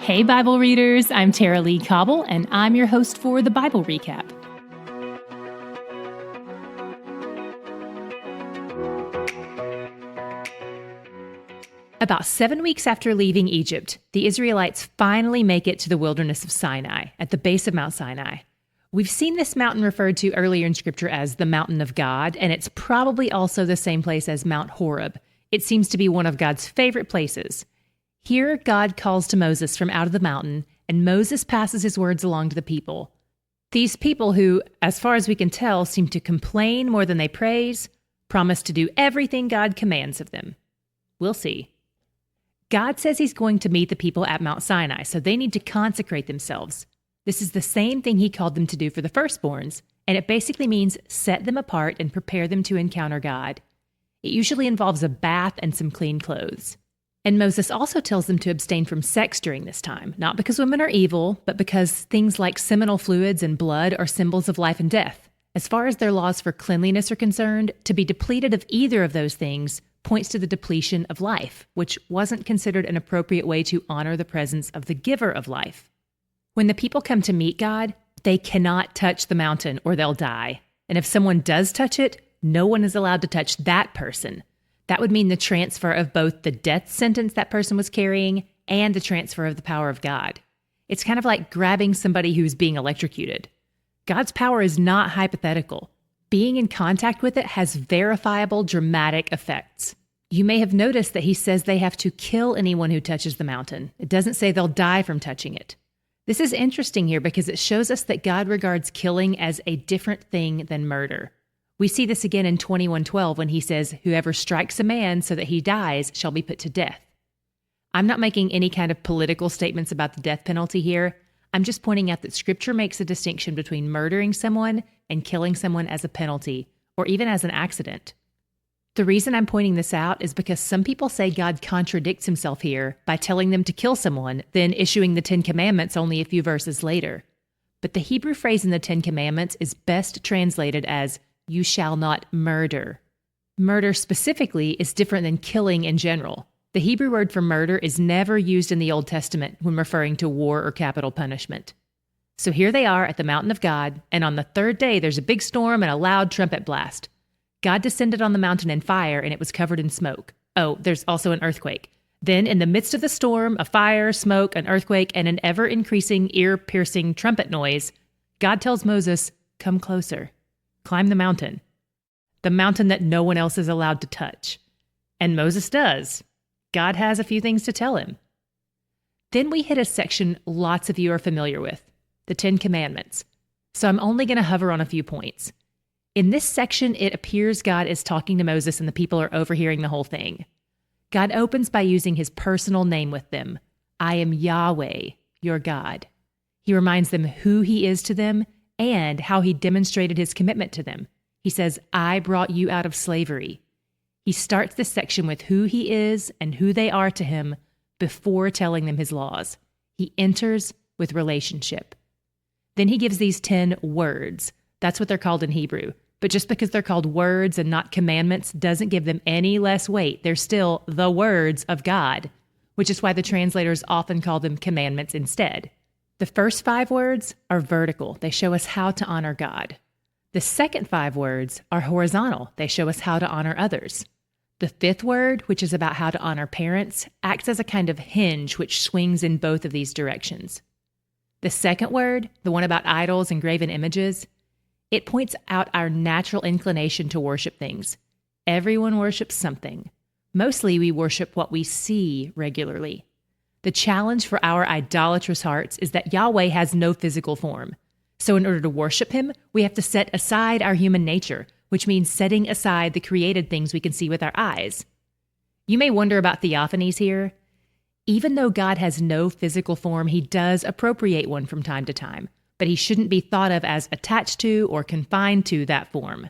Hey, Bible readers, I'm Tara-Leigh Cobble, and I'm your host for the Bible Recap. About 7 weeks after leaving Egypt, the Israelites finally make it to the wilderness of Sinai, at the base of Mount Sinai. We've seen this mountain referred to earlier in Scripture as the Mountain of God, and it's probably also the same place as Mount Horeb. It seems to be one of God's favorite places. Here, God calls to Moses from out of the mountain, and Moses passes his words along to the people. These people who, as far as we can tell, seem to complain more than they praise, promise to do everything God commands of them. We'll see. God says he's going to meet the people at Mount Sinai, so they need to consecrate themselves. This is the same thing he called them to do for the firstborns, and it basically means set them apart and prepare them to encounter God. It usually involves a bath and some clean clothes. And Moses also tells them to abstain from sex during this time, not because women are evil, but because things like seminal fluids and blood are symbols of life and death. As far as their laws for cleanliness are concerned, to be depleted of either of those things points to the depletion of life, which wasn't considered an appropriate way to honor the presence of the giver of life. When the people come to meet God, they cannot touch the mountain or they'll die. And if someone does touch it, no one is allowed to touch that person. That would mean the transfer of both the death sentence that person was carrying and the transfer of the power of God. It's kind of like grabbing somebody who's being electrocuted. God's power is not hypothetical. Being in contact with it has verifiable, dramatic effects. You may have noticed that he says they have to kill anyone who touches the mountain. It doesn't say they'll die from touching it. This is interesting here because it shows us that God regards killing as a different thing than murder. We see this again in 21:12 when he says, "Whoever strikes a man so that he dies shall be put to death." I'm not making any kind of political statements about the death penalty here. I'm just pointing out that Scripture makes a distinction between murdering someone and killing someone as a penalty, or even as an accident. The reason I'm pointing this out is because some people say God contradicts himself here by telling them to kill someone, then issuing the 10 Commandments only a few verses later. But the Hebrew phrase in the 10 Commandments is best translated as, "You shall not murder." Murder specifically is different than killing in general. The Hebrew word for murder is never used in the Old Testament when referring to war or capital punishment. So here they are at the mountain of God, and on the third day there's a big storm and a loud trumpet blast. God descended on the mountain in fire, and it was covered in smoke. Oh, there's also an earthquake. Then in the midst of the storm, a fire, smoke, an earthquake, and an ever-increasing, ear-piercing trumpet noise, God tells Moses, "Come closer. Climb the mountain that no one else is allowed to touch." And Moses does. God has a few things to tell him. Then we hit a section lots of you are familiar with, the 10 Commandments. So I'm only going to hover on a few points. In this section, it appears God is talking to Moses and the people are overhearing the whole thing. God opens by using his personal name with them. "I am Yahweh, your God." He reminds them who he is to them and how he demonstrated his commitment to them. He says, "I brought you out of slavery." He starts this section with who he is and who they are to him before telling them his laws. He enters with relationship. Then he gives these 10 words. That's what they're called in Hebrew. But just because they're called words and not commandments doesn't give them any less weight. They're still the words of God, which is why the translators often call them commandments instead. The first 5 words are vertical. They show us how to honor God. The second 5 words are horizontal. They show us how to honor others. The 5th word, which is about how to honor parents, acts as a kind of hinge which swings in both of these directions. The second word, the one about idols and graven images, it points out our natural inclination to worship things. Everyone worships something. Mostly we worship what we see regularly. The challenge for our idolatrous hearts is that Yahweh has no physical form. So in order to worship him, we have to set aside our human nature, which means setting aside the created things we can see with our eyes. You may wonder about theophanies here. Even though God has no physical form, he does appropriate one from time to time, but he shouldn't be thought of as attached to or confined to that form.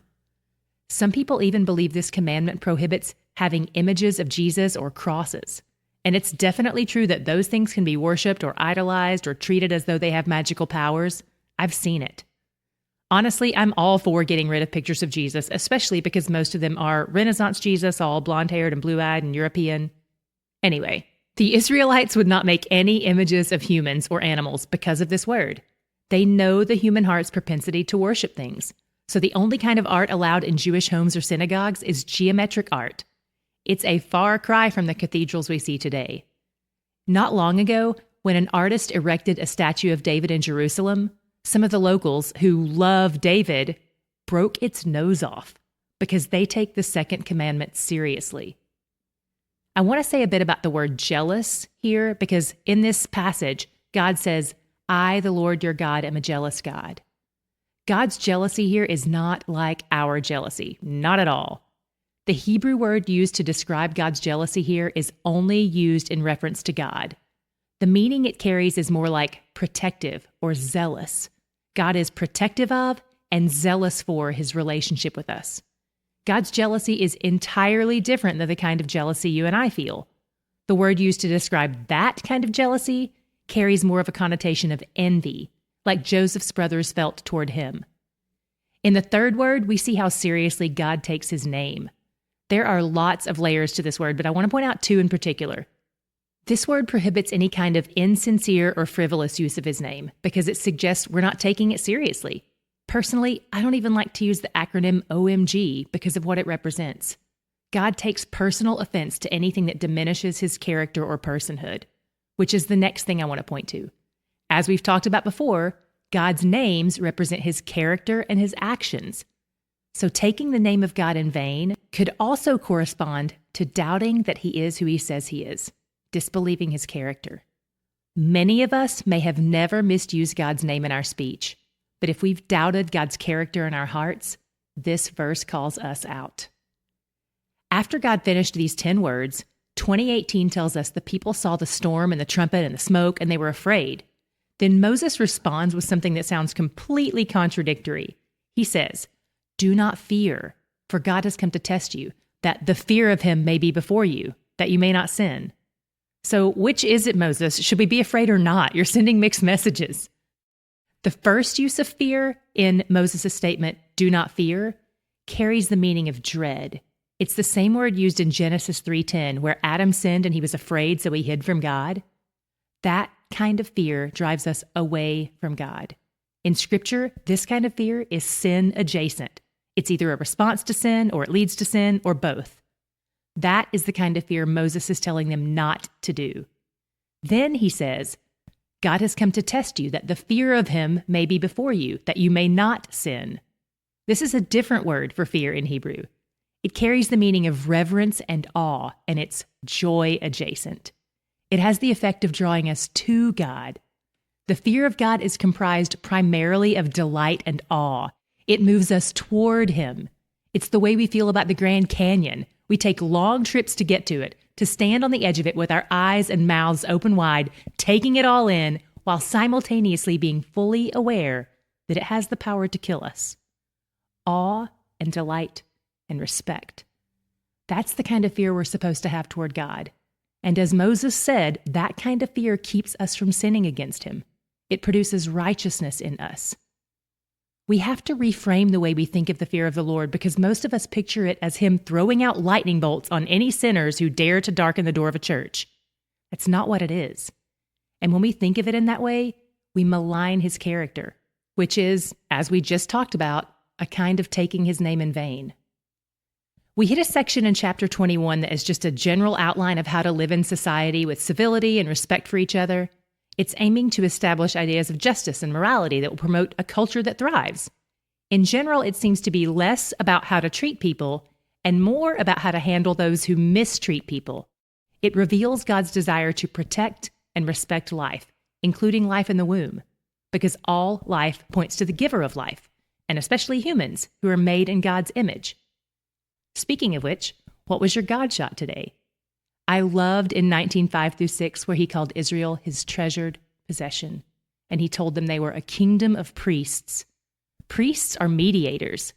Some people even believe this commandment prohibits having images of Jesus or crosses. And it's definitely true that those things can be worshipped or idolized or treated as though they have magical powers. I've seen it. Honestly, I'm all for getting rid of pictures of Jesus, especially because most of them are Renaissance Jesus, all blonde-haired and blue-eyed and European. Anyway, The Israelites would not make any images of humans or animals because of this word. They know the human heart's propensity to worship things. So the only kind of art allowed in Jewish homes or synagogues is geometric art. It's a far cry from the cathedrals we see today. Not long ago, when an artist erected a statue of David in Jerusalem, some of the locals who love David broke its nose off because they take the second commandment seriously. I want to say a bit about the word jealous here because in this passage, God says, I, the Lord your God, am a jealous God. God's jealousy here is not like our jealousy, not at all. The Hebrew word used to describe God's jealousy here is only used in reference to God. The meaning it carries is more like protective or zealous. God is protective of and zealous for his relationship with us. God's jealousy is entirely different than the kind of jealousy you and I feel. The word used to describe that kind of jealousy carries more of a connotation of envy, like Joseph's brothers felt toward him. In the third word, we see how seriously God takes his name. There are lots of layers to this word, but I want to point out two in particular. This word prohibits any kind of insincere or frivolous use of his name because it suggests we're not taking it seriously. Personally, I don't even like to use the acronym OMG because of what it represents. God takes personal offense to anything that diminishes his character or personhood, which is the next thing I want to point to. As we've talked about before, God's names represent his character and his actions. So taking the name of God in vain could also correspond to doubting that he is who he says he is, disbelieving his character. Many of us may have never misused God's name in our speech, but if we've doubted God's character in our hearts, this verse calls us out. After God finished these 10 words, 20:18 tells us the people saw the storm and the trumpet and the smoke, and they were afraid. Then Moses responds with something that sounds completely contradictory. He says, "Do not fear, for God has come to test you, that the fear of him may be before you, that you may not sin." So which is it, Moses? Should we be afraid or not? You're sending mixed messages. The first use of fear in Moses' statement, "Do not fear," carries the meaning of dread. It's the same word used in Genesis 3:10, where Adam sinned and he was afraid, so he hid from God. That kind of fear drives us away from God. In Scripture, this kind of fear is sin adjacent. It's either a response to sin, or it leads to sin, or both. That is the kind of fear Moses is telling them not to do. Then he says, God has come to test you, that the fear of him may be before you, that you may not sin. This is a different word for fear in Hebrew. It carries the meaning of reverence and awe, and it's joy adjacent. It has the effect of drawing us to God. The fear of God is comprised primarily of delight and awe. It moves us toward him. It's the way we feel about the Grand Canyon. We take long trips to get to it, to stand on the edge of it with our eyes and mouths open wide, taking it all in, while simultaneously being fully aware that it has the power to kill us. Awe and delight and respect. That's the kind of fear we're supposed to have toward God. And as Moses said, that kind of fear keeps us from sinning against him. It produces righteousness in us. We have to reframe the way we think of the fear of the Lord because most of us picture it as him throwing out lightning bolts on any sinners who dare to darken the door of a church. That's not what it is. And when we think of it in that way, we malign his character, which is, as we just talked about, a kind of taking his name in vain. We hit a section in chapter 21 that is just a general outline of how to live in society with civility and respect for each other. It's aiming to establish ideas of justice and morality that will promote a culture that thrives. In general, it seems to be less about how to treat people and more about how to handle those who mistreat people. It reveals God's desire to protect and respect life, including life in the womb, because all life points to the giver of life, and especially humans who are made in God's image. Speaking of which, what was your God shot today? I loved in 19:5-6 where he called Israel his treasured possession, and he told them they were a kingdom of priests. Priests are mediators.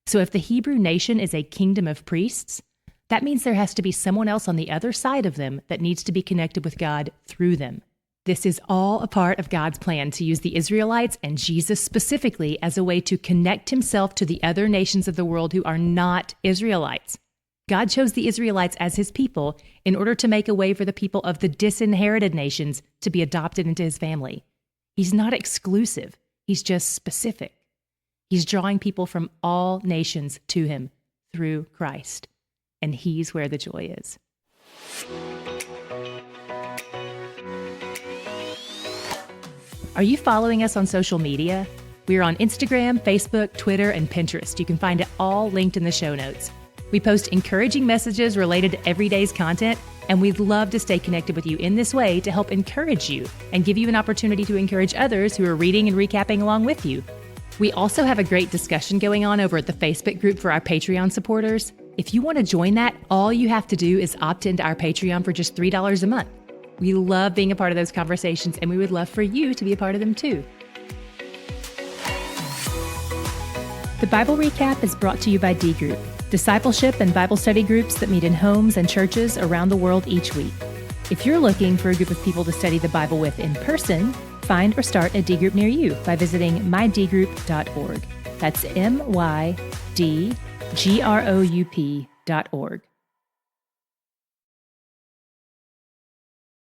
So if the Hebrew nation is a kingdom of priests, that means there has to be someone else on the other side of them that needs to be connected with God through them. This is all a part of God's plan to use the Israelites and Jesus specifically as a way to connect himself to the other nations of the world who are not Israelites. God chose the Israelites as his people in order to make a way for the people of the disinherited nations to be adopted into his family. He's not exclusive. He's just specific. He's drawing people from all nations to him through Christ. And he's where the joy is. Are you following us on social media? We're on Instagram, Facebook, Twitter, and Pinterest. You can find it all linked in the show notes. We post encouraging messages related to every day's content, and we'd love to stay connected with you in this way to help encourage you and give you an opportunity to encourage others who are reading and recapping along with you. We also have a great discussion going on over at the Facebook group for our Patreon supporters. If you want to join that, all you have to do is opt into our Patreon for just $3 a month. We love being a part of those conversations, and we would love for you to be a part of them too. The Bible Recap is brought to you by D Group, discipleship and Bible study groups that meet in homes and churches around the world each week. If you're looking for a group of people to study the Bible with in person, find or start a D Group near you by visiting mydgroup.org. That's mydgroup.org.